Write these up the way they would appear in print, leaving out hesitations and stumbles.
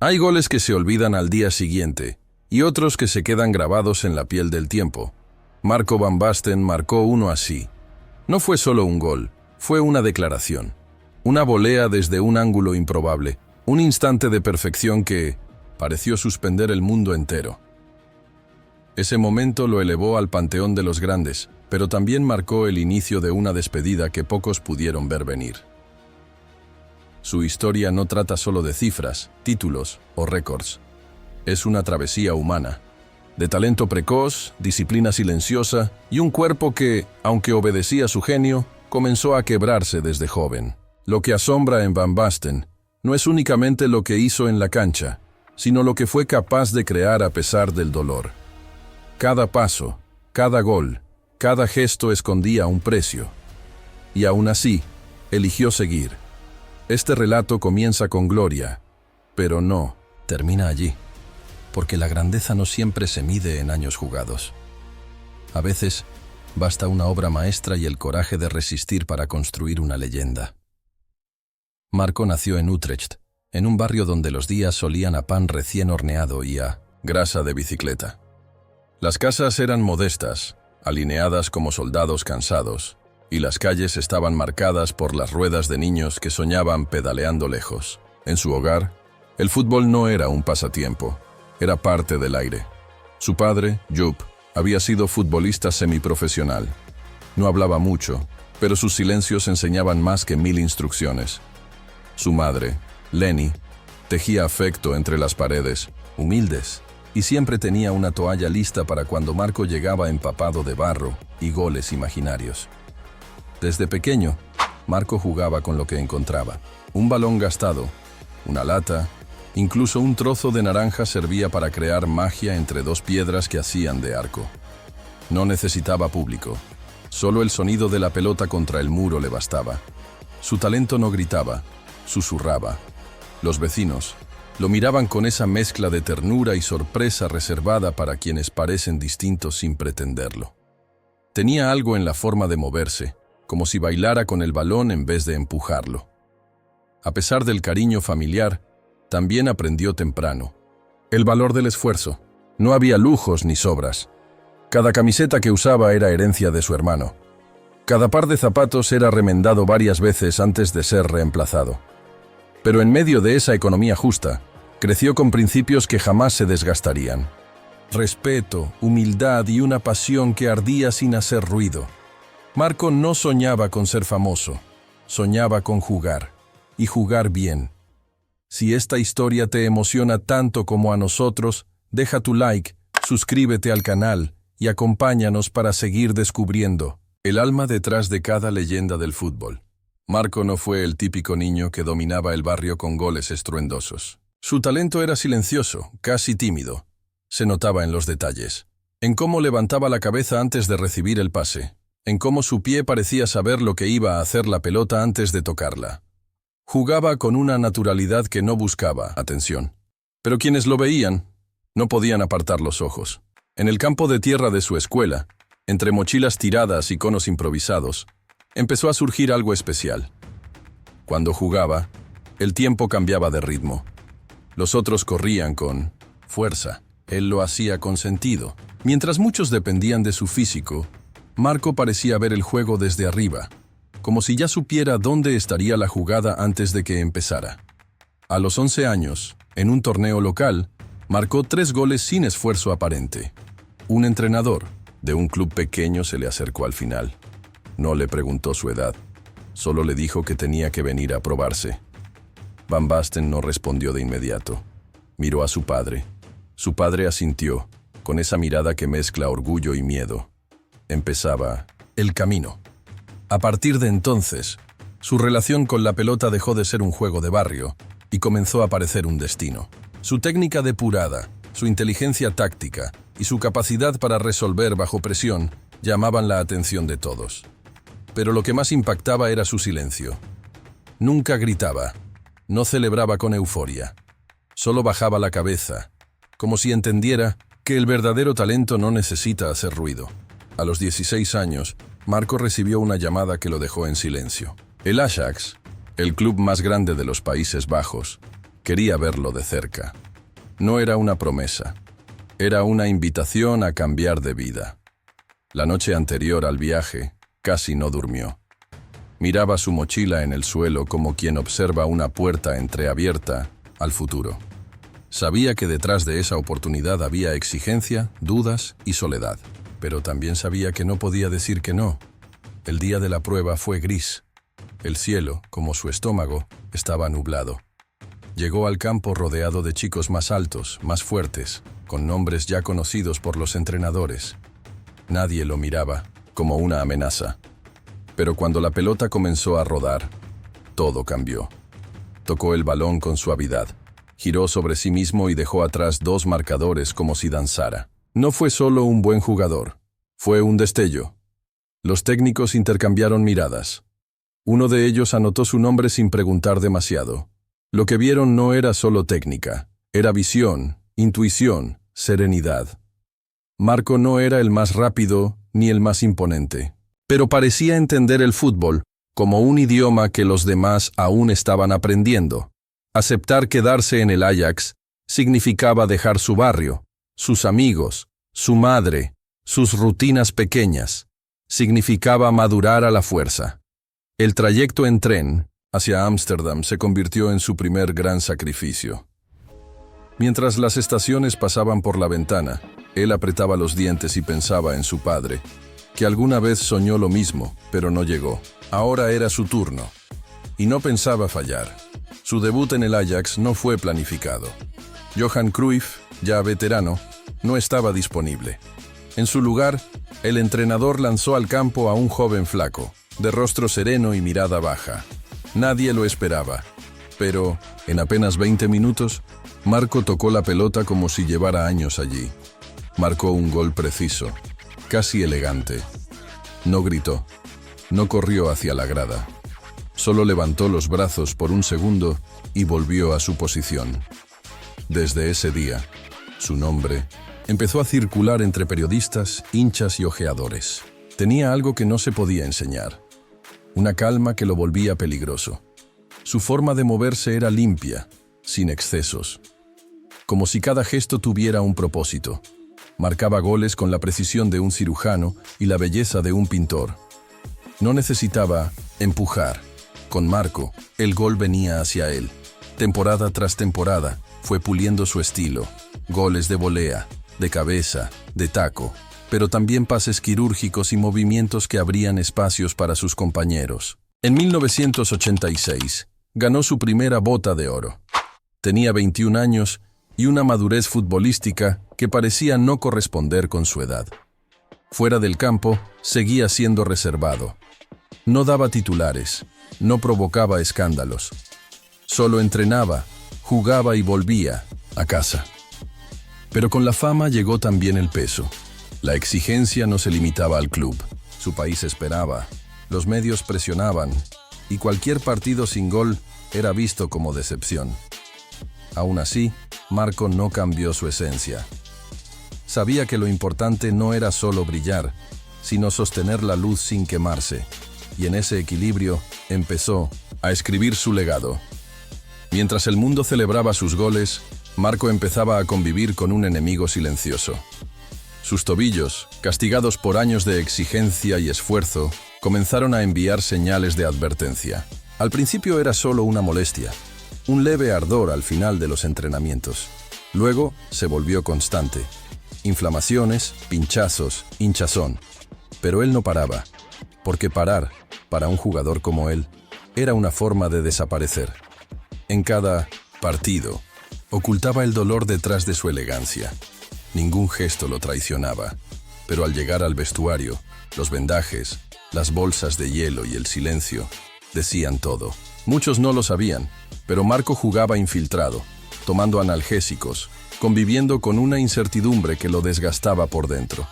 Hay goles que se olvidan al día siguiente y otros que se quedan grabados en la piel del tiempo. Marco van Basten marcó uno así. No fue solo un gol, fue una declaración. Una volea desde un ángulo improbable, un instante de perfección que pareció suspender el mundo entero. Ese momento lo elevó al panteón de los grandes, pero también marcó el inicio de una despedida que pocos pudieron ver venir. Su historia no trata solo de cifras, títulos o récords. Es una travesía humana, de talento precoz, disciplina silenciosa y un cuerpo que, aunque obedecía a su genio, comenzó a quebrarse desde joven. Lo que asombra en Van Basten no es únicamente lo que hizo en la cancha, sino lo que fue capaz de crear a pesar del dolor. Cada paso, cada gol, cada gesto escondía un precio. Y aún así, eligió seguir. Este relato comienza con gloria, pero no termina allí, porque la grandeza no siempre se mide en años jugados. A veces, basta una obra maestra y el coraje de resistir para construir una leyenda. Marco nació en Utrecht, en un barrio donde los días olían a pan recién horneado y a grasa de bicicleta. Las casas eran modestas, alineadas como soldados cansados, y las calles estaban marcadas por las ruedas de niños que soñaban pedaleando lejos. En su hogar, el fútbol no era un pasatiempo, era parte del aire. Su padre, Joop, había sido futbolista semiprofesional. No hablaba mucho, pero sus silencios enseñaban más que 1000 instrucciones. Su madre, Leni, tejía afecto entre las paredes, humildes, y siempre tenía una toalla lista para cuando Marco llegaba empapado de barro y goles imaginarios. Desde pequeño, Marco jugaba con lo que encontraba. Un balón gastado, una lata, incluso un trozo de naranja servía para crear magia entre dos piedras que hacían de arco. No necesitaba público, solo el sonido de la pelota contra el muro le bastaba. Su talento no gritaba, susurraba. Los vecinos lo miraban con esa mezcla de ternura y sorpresa reservada para quienes parecen distintos sin pretenderlo. Tenía algo en la forma de moverse, como si bailara con el balón en vez de empujarlo. A pesar del cariño familiar, también aprendió temprano el valor del esfuerzo. No había lujos ni sobras. Cada camiseta que usaba era herencia de su hermano. Cada par de zapatos era remendado varias veces antes de ser reemplazado. Pero en medio de esa economía justa, creció con principios que jamás se desgastarían. Respeto, humildad y una pasión que ardía sin hacer ruido. Marco no soñaba con ser famoso, soñaba con jugar, y jugar bien. Si esta historia te emociona tanto como a nosotros, deja tu like, suscríbete al canal y acompáñanos para seguir descubriendo el alma detrás de cada leyenda del fútbol. Marco no fue el típico niño que dominaba el barrio con goles estruendosos. Su talento era silencioso, casi tímido. Se notaba en los detalles, en cómo levantaba la cabeza antes de recibir el pase, en cómo su pie parecía saber lo que iba a hacer la pelota antes de tocarla. Jugaba con una naturalidad que no buscaba atención. Pero quienes lo veían no podían apartar los ojos. En el campo de tierra de su escuela, entre mochilas tiradas y conos improvisados, empezó a surgir algo especial. Cuando jugaba, el tiempo cambiaba de ritmo. Los otros corrían con fuerza. Él lo hacía con sentido. Mientras muchos dependían de su físico, Marco parecía ver el juego desde arriba, como si ya supiera dónde estaría la jugada antes de que empezara. A los 11 años, en un torneo local, marcó 3 goles sin esfuerzo aparente. Un entrenador de un club pequeño se le acercó al final. No le preguntó su edad, solo le dijo que tenía que venir a probarse. Van Basten no respondió de inmediato. Miró a su padre. Su padre asintió, con esa mirada que mezcla orgullo y miedo. Empezaba el camino. A partir de entonces, su relación con la pelota dejó de ser un juego de barrio y comenzó a parecer un destino. Su técnica depurada, su inteligencia táctica y su capacidad para resolver bajo presión llamaban la atención de todos. Pero lo que más impactaba era su silencio. Nunca gritaba, no celebraba con euforia. Solo bajaba la cabeza, como si entendiera que el verdadero talento no necesita hacer ruido. A los 16 años, Marco recibió una llamada que lo dejó en silencio. El Ajax, el club más grande de los Países Bajos, Quería verlo de cerca. No era una promesa. Era una invitación a cambiar de vida. La noche anterior al viaje, casi no durmió. Miraba su mochila en el suelo como quien observa una puerta entreabierta al futuro. Sabía que detrás de esa oportunidad había exigencia, dudas y soledad. Pero también sabía que no podía decir que no. El día de la prueba fue gris. El cielo, como su estómago, estaba nublado. Llegó al campo rodeado de chicos más altos, más fuertes, con nombres ya conocidos por los entrenadores. Nadie lo miraba, como una amenaza. Pero cuando la pelota comenzó a rodar, todo cambió. Tocó el balón con suavidad, giró sobre sí mismo y dejó atrás 2 marcadores como si danzara. No fue solo un buen jugador, fue un destello. Los técnicos intercambiaron miradas. Uno de ellos anotó su nombre sin preguntar demasiado. Lo que vieron no era solo técnica, era visión, intuición, serenidad. Marco no era el más rápido ni el más imponente, pero parecía entender el fútbol como un idioma que los demás aún estaban aprendiendo. Aceptar quedarse en el Ajax significaba dejar su barrio, sus amigos, su madre, sus rutinas pequeñas. Significaba madurar a la fuerza. El trayecto en tren hacia Ámsterdam se convirtió en su primer gran sacrificio. Mientras las estaciones pasaban por la ventana, él apretaba los dientes y pensaba en su padre, que alguna vez soñó lo mismo, pero no llegó. Ahora era su turno. Y no pensaba fallar. Su debut en el Ajax no fue planificado. Johan Cruyff, ya veterano, no estaba disponible. En su lugar, el entrenador lanzó al campo a un joven flaco, de rostro sereno y mirada baja. Nadie lo esperaba, pero en apenas 20 minutos, Marco tocó la pelota como si llevara años allí. Marcó un gol preciso, casi elegante. No gritó, no corrió hacia la grada. Solo levantó los brazos por un segundo y volvió a su posición. Desde ese día, su nombre empezó a circular entre periodistas, hinchas y ojeadores. Tenía algo que no se podía enseñar. Una calma que lo volvía peligroso. Su forma de moverse era limpia, sin excesos. Como si cada gesto tuviera un propósito. Marcaba goles con la precisión de un cirujano y la belleza de un pintor. No necesitaba empujar. Con Marco, el gol venía hacia él. Temporada tras temporada, fue puliendo su estilo. Goles de volea, de cabeza, de taco, pero también pases quirúrgicos y movimientos que abrían espacios para sus compañeros. En 1986, ganó su primera Bota de Oro. Tenía 21 años y una madurez futbolística que parecía no corresponder con su edad. Fuera del campo, seguía siendo reservado. No daba titulares, no provocaba escándalos. Solo entrenaba, jugaba y volvía a casa. Pero con la fama llegó también el peso. La exigencia no se limitaba al club. Su país esperaba, los medios presionaban, y cualquier partido sin gol era visto como decepción. Aún así, Marco no cambió su esencia. Sabía que lo importante no era solo brillar, sino sostener la luz sin quemarse, y en ese equilibrio empezó a escribir su legado. Mientras el mundo celebraba sus goles, Marco empezaba a convivir con un enemigo silencioso. Sus tobillos, castigados por años de exigencia y esfuerzo, comenzaron a enviar señales de advertencia. Al principio era solo una molestia, un leve ardor al final de los entrenamientos. Luego se volvió constante. Inflamaciones, pinchazos, hinchazón. Pero él no paraba, porque parar, para un jugador como él, era una forma de desaparecer. En cada partido, ocultaba el dolor detrás de su elegancia. Ningún gesto lo traicionaba, pero al llegar al vestuario, los vendajes, las bolsas de hielo y el silencio decían todo. Muchos no lo sabían, pero Marco jugaba infiltrado, tomando analgésicos, conviviendo con una incertidumbre que lo desgastaba por dentro.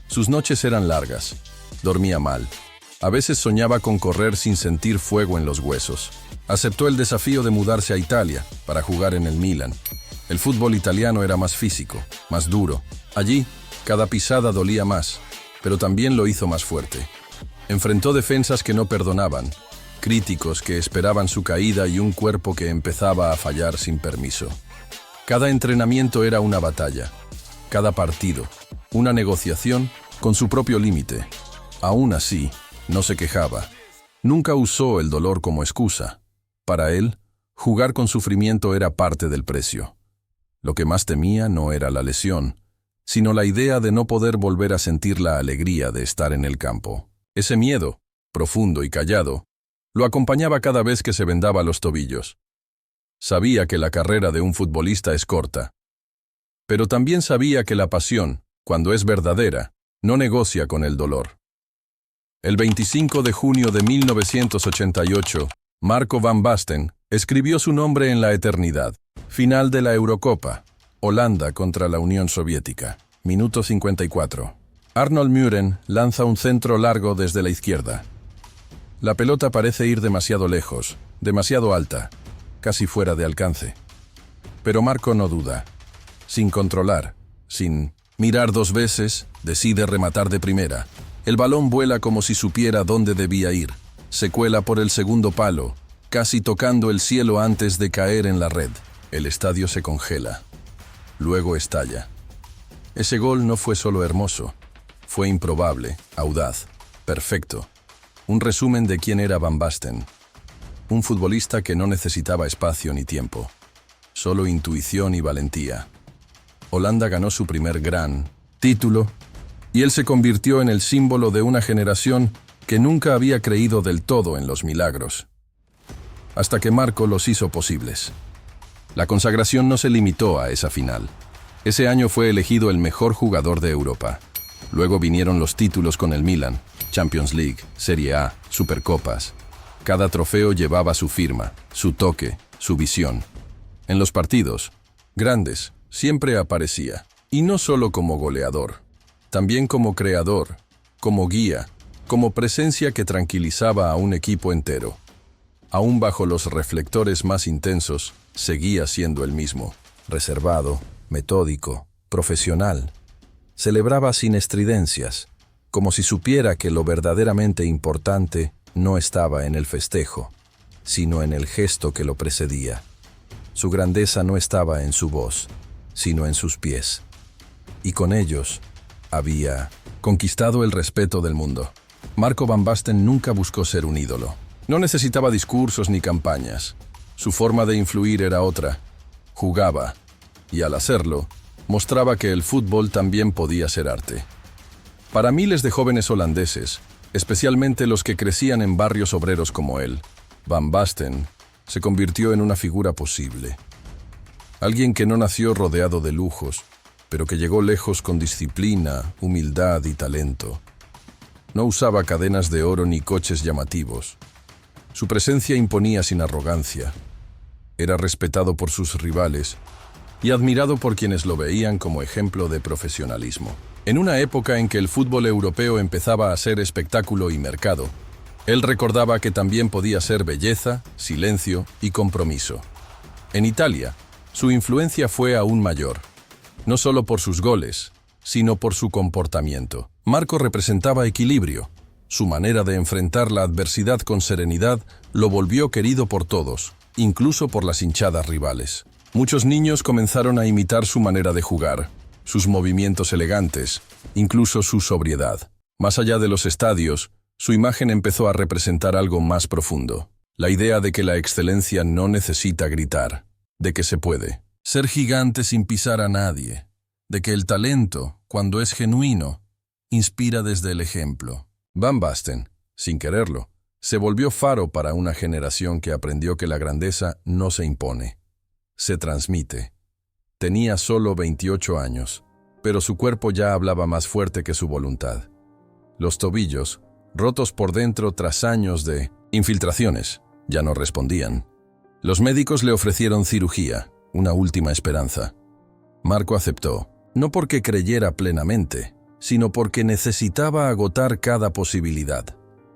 Sus noches eran largas, dormía mal. A veces soñaba con correr sin sentir fuego en los huesos. Aceptó el desafío de mudarse a Italia para jugar en el Milan. El fútbol italiano era más físico, más duro. Allí, cada pisada dolía más, pero también lo hizo más fuerte. Enfrentó defensas que no perdonaban, críticos que esperaban su caída y un cuerpo que empezaba a fallar sin permiso. Cada entrenamiento era una batalla, cada partido, una negociación con su propio límite. Aún así, no se quejaba. Nunca usó el dolor como excusa. Para él, jugar con sufrimiento era parte del precio. Lo que más temía no era la lesión, sino la idea de no poder volver a sentir la alegría de estar en el campo. Ese miedo, profundo y callado, lo acompañaba cada vez que se vendaba los tobillos. Sabía que la carrera de un futbolista es corta, pero también sabía que la pasión, cuando es verdadera, no negocia con el dolor. El 25 de junio de 1988, Marco van Basten escribió su nombre en la eternidad. Final de la Eurocopa. Holanda contra la Unión Soviética. Minuto 54. Arnold Muren lanza un centro largo desde la izquierda. La pelota parece ir demasiado lejos, demasiado alta, casi fuera de alcance. Pero Marco no duda. Sin controlar, sin mirar dos veces, decide rematar de primera. El balón vuela como si supiera dónde debía ir. Se cuela por el segundo palo, casi tocando el cielo antes de caer en la red. El estadio se congela. Luego estalla. Ese gol no fue solo hermoso. Fue improbable, audaz, perfecto. Un resumen de quién era Van Basten. Un futbolista que no necesitaba espacio ni tiempo. Solo intuición y valentía. Holanda ganó su primer gran título y él se convirtió en el símbolo de una generación que nunca había creído del todo en los milagros. Hasta que Marco los hizo posibles. La consagración no se limitó a esa final. Ese año fue elegido el mejor jugador de Europa. Luego vinieron los títulos con el Milan, Champions League, Serie A, Supercopas. Cada trofeo llevaba su firma, su toque, su visión. En los partidos, grandes, siempre aparecía. Y no solo como goleador, también como creador, como guía, como presencia que tranquilizaba a un equipo entero. Aún bajo los reflectores más intensos, seguía siendo el mismo, reservado, metódico, profesional. Celebraba sin estridencias, como si supiera que lo verdaderamente importante no estaba en el festejo, sino en el gesto que lo precedía. Su grandeza no estaba en su voz, sino en sus pies. Y con ellos había conquistado el respeto del mundo. Marco van Basten nunca buscó ser un ídolo. No necesitaba discursos ni campañas. Su forma de influir era otra. Jugaba, y al hacerlo, mostraba que el fútbol también podía ser arte. Para miles de jóvenes holandeses, especialmente los que crecían en barrios obreros como él, Van Basten se convirtió en una figura posible. Alguien que no nació rodeado de lujos, pero que llegó lejos con disciplina, humildad y talento. No usaba cadenas de oro ni coches llamativos. Su presencia imponía sin arrogancia. Era respetado por sus rivales y admirado por quienes lo veían como ejemplo de profesionalismo. En una época en que el fútbol europeo empezaba a ser espectáculo y mercado, él recordaba que también podía ser belleza, silencio y compromiso. En Italia, su influencia fue aún mayor, no solo por sus goles, sino por su comportamiento. Marco representaba equilibrio. Su manera de enfrentar la adversidad con serenidad lo volvió querido por todos, incluso por las hinchadas rivales. Muchos niños comenzaron a imitar su manera de jugar, sus movimientos elegantes, incluso su sobriedad. Más allá de los estadios, su imagen empezó a representar algo más profundo. La idea de que la excelencia no necesita gritar, de que se puede ser gigante sin pisar a nadie, de que el talento, cuando es genuino, inspira desde el ejemplo. Van Basten, sin quererlo, se volvió faro para una generación que aprendió que la grandeza no se impone, se transmite. Tenía solo 28 años, pero su cuerpo ya hablaba más fuerte que su voluntad. Los tobillos, rotos por dentro tras años de infiltraciones, ya no respondían. Los médicos le ofrecieron cirugía, una última esperanza. Marco aceptó, no porque creyera plenamente, sino porque necesitaba agotar cada posibilidad.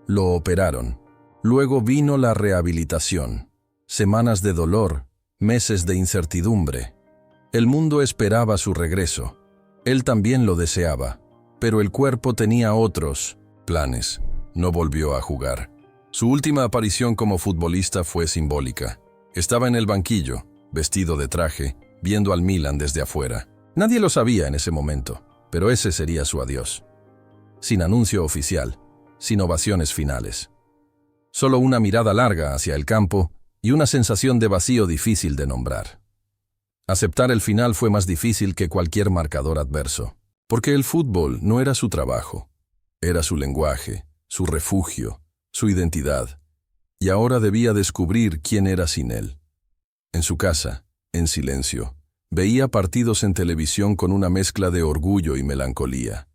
Lo operaron. Luego vino la rehabilitación. Semanas de dolor, meses de incertidumbre. El mundo esperaba su regreso. Él también lo deseaba, pero el cuerpo tenía otros planes. No volvió a jugar. Su última aparición como futbolista fue simbólica. Estaba en el banquillo, vestido de traje, viendo al Milan desde afuera. Nadie lo sabía en ese momento, pero ese sería su adiós. Sin anuncio oficial, sin ovaciones finales. Solo una mirada larga hacia el campo y una sensación de vacío difícil de nombrar. Aceptar el final fue más difícil que cualquier marcador adverso, porque el fútbol no era su trabajo, era su lenguaje, su refugio, su identidad, y ahora debía descubrir quién era sin él. En su casa, en silencio, veía partidos en televisión con una mezcla de orgullo y melancolía.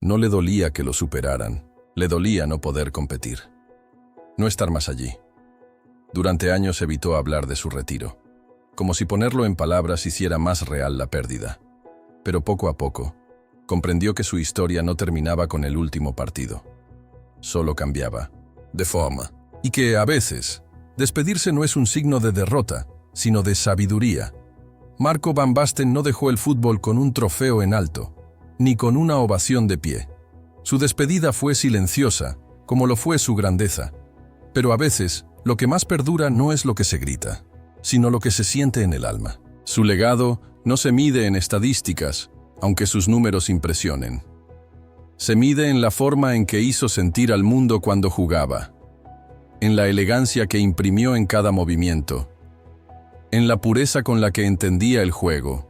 No le dolía que lo superaran, le dolía no poder competir. No estar más allí. Durante años evitó hablar de su retiro, como si ponerlo en palabras hiciera más real la pérdida. Pero poco a poco, comprendió que su historia no terminaba con el último partido. Solo cambiaba, de forma, y que, a veces, despedirse no es un signo de derrota, sino de sabiduría. Marco Van Basten no dejó el fútbol con un trofeo en alto, ni con una ovación de pie. Su despedida fue silenciosa, como lo fue su grandeza. Pero a veces, lo que más perdura no es lo que se grita, sino lo que se siente en el alma. Su legado no se mide en estadísticas, aunque sus números impresionen. Se mide en la forma en que hizo sentir al mundo cuando jugaba, en la elegancia que imprimió en cada movimiento, en la pureza con la que entendía el juego.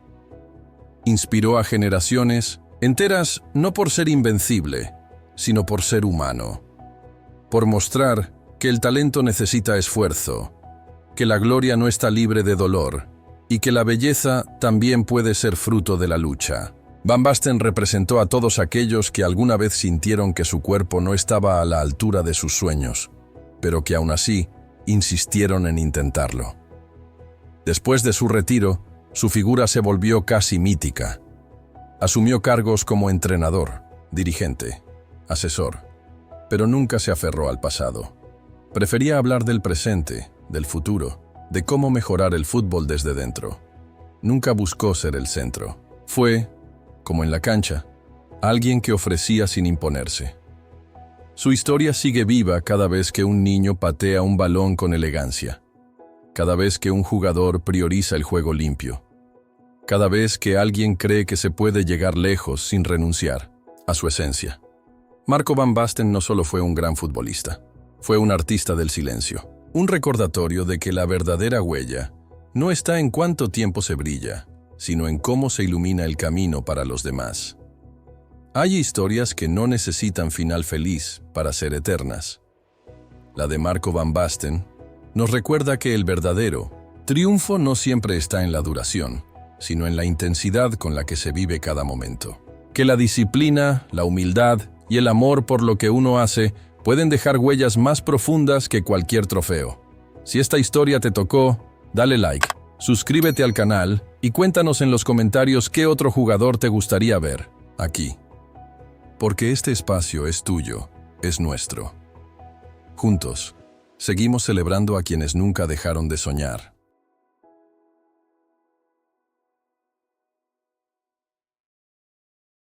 Inspiró a generaciones enteras no por ser invencible, sino por ser humano, por mostrar que el talento necesita esfuerzo, que la gloria no está libre de dolor y que la belleza también puede ser fruto de la lucha. Van Basten representó a todos aquellos que alguna vez sintieron que su cuerpo no estaba a la altura de sus sueños, pero que aún así insistieron en intentarlo. Después de su retiro, su figura se volvió casi mítica. Asumió cargos como entrenador, dirigente, asesor, pero nunca se aferró al pasado. Prefería hablar del presente, del futuro, de cómo mejorar el fútbol desde dentro. Nunca buscó ser el centro. Fue, como en la cancha, alguien que ofrecía sin imponerse. Su historia sigue viva cada vez que un niño patea un balón con elegancia, cada vez que un jugador prioriza el juego limpio, cada vez que alguien cree que se puede llegar lejos sin renunciar a su esencia. Marco Van Basten no solo fue un gran futbolista, fue un artista del silencio, un recordatorio de que la verdadera huella no está en cuánto tiempo se brilla, sino en cómo se ilumina el camino para los demás. Hay historias que no necesitan final feliz para ser eternas. La de Marco Van Basten nos recuerda que el verdadero triunfo no siempre está en la duración, sino en la intensidad con la que se vive cada momento. Que la disciplina, la humildad y el amor por lo que uno hace pueden dejar huellas más profundas que cualquier trofeo. Si esta historia te tocó, dale like, suscríbete al canal y cuéntanos en los comentarios qué otro jugador te gustaría ver aquí. Porque este espacio es tuyo, es nuestro. Juntos, seguimos celebrando a quienes nunca dejaron de soñar.